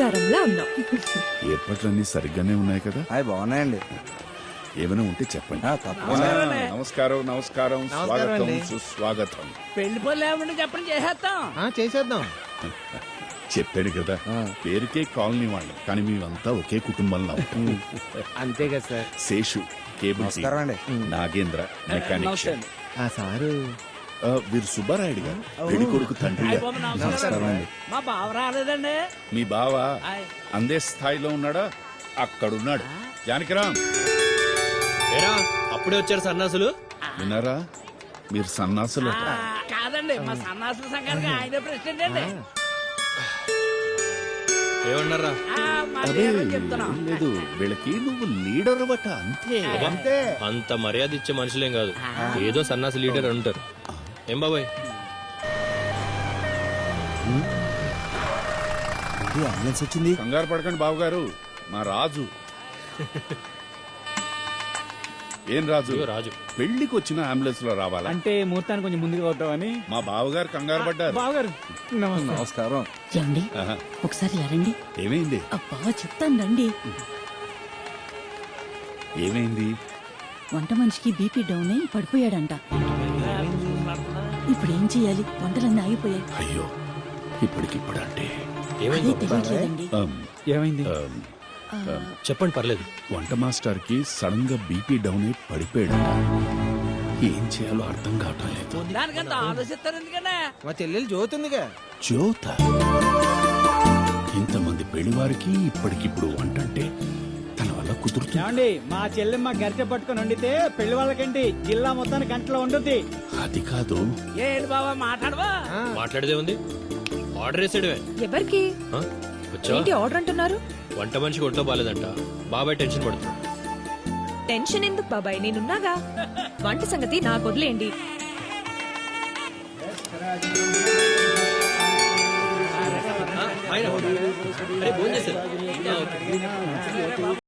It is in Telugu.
బంగారంలా ఉన్నావు. ఏర్పాట్లన్నీ సరిగ్గానే ఉన్నాయి కదా? అవి బాగున్నాయండి. ఏమైనా ఉంటే చెప్పండి. తప్పకుండా. నమస్కారం నమస్కారం, స్వాగతం సుస్వాగతం. పెళ్లి పనులు ఏమంటే చెప్పండి, చేసేస్తాం. చేసేద్దాం. చెప్పాడు కదా, పేరుకే కాలనీ వాళ్ళు, కానీ మేమంతా ఒకే కుటుంబంలో ఉంటాం. అంతే కదా సార్. శేషు కేబుల్ నమస్కారం అండి. నాగేంద్ర మెకానిక్. నమస్తే అండి. సారు వీరు సుబ్బారాయుడు గారు పెళ్లి కొడుకు తండ్రి అయ్ గారు. బాబు, నమస్కారం అండి. మా బావ రాలేదండి. మీ బావ ఆయ్. అందే స్థాయిలో ఉన్నాడా? అక్కడున్నాడు. జానకిరామ్ ఏరా అప్పుడే వచ్చారు సన్నాసులు. విన్నారా? మీరు సన్నాసులు. కాదండి, మా సన్నాసుల సంఘానికి ఆయనే ప్రెసిడెంట్ అండి. ఏమన్నారా? మరి ఏమని చెప్తున్నా. ఏం లేదు, వీళ్ళకి నువ్వు లీడర్ అవ్వట అంతే. అంతే. అంత మర్యాద ఇచ్చే మనుషులేం కాదు, ఏదో సన్నాసి లీడర్ ఉంటారు. ఏం బాబాయ్? అంబులెన్స్ వచ్చింది. కంగారు పడకండి బావగారు, మా రాజు. ఏం రాజు? ఇదిగో రాజు. పెళ్లికి వచ్చిన అంబులెన్స్ లో రావాలా? అంటే ముహూర్తానికి కొంచెం ముందుగా అవుతామని. మా బావగారు కంగారు పడ్డారు. బావగారు నమస్కారం. ఏమండి ఆహా. ఒకసారి ఇలా రండి. ఏమైంది? అబ్బా చెప్తాను రండి. ఏమైంది? వంట మనిషికి బీపీ డౌన్ అయి పడిపోయాడంట. ఇప్పుడు ఏం చెయ్యాలి? వంటలన్నీ ఆగిపోయాయి. అయ్యో, ఇప్పటికిప్పుడు అంటే అదే ఏమైంది? తెలియట్లేదండి. ఏమైంది? చెప్పండి, పర్లేదు. వంట మాస్టర్ కి సడన్ గా బీపీ డౌన్ అయి పడిపోయాడట. ఏం చేయాలో అర్థం కావటం లేదు. దానికంత ఆలోచిస్తారు ఎందుకంటే. మా చెల్లెలు జ్యోతుందిగా. జ్యోత, ఇంతమంది పెళ్లివారికి ఇప్పటికిప్పుడు వంట అంటే తన వల్ల కుదురుతుంది? ఏమండి, మా చెల్లెమ్మ గరిటె పట్టుకొని వండితే పెళ్లి వాళ్ళకేంటి జిల్లా మొత్తానికి గంటలో వండుద్ది. అది కాదు. ఏంటి బాబా మాట్లాడవా? మాట్లాడేదే ఉంది, ఆర్డర్ వేసాడువే. ఎవరికి వచ్చా? ఏంటి ఆర్డర్ అంటున్నారు? వంట మనిషికి ఒంట్లో బాగాలేదంట, బాబాయ్ టెన్షన్ పడుతున్నాడు. టెన్షన్ ఎందుకు బాబాయ్, నేనున్నాగా. వంట సంగతి నాకు వదిలేయండి. ఆయన అరే, భోజనం చేశారు.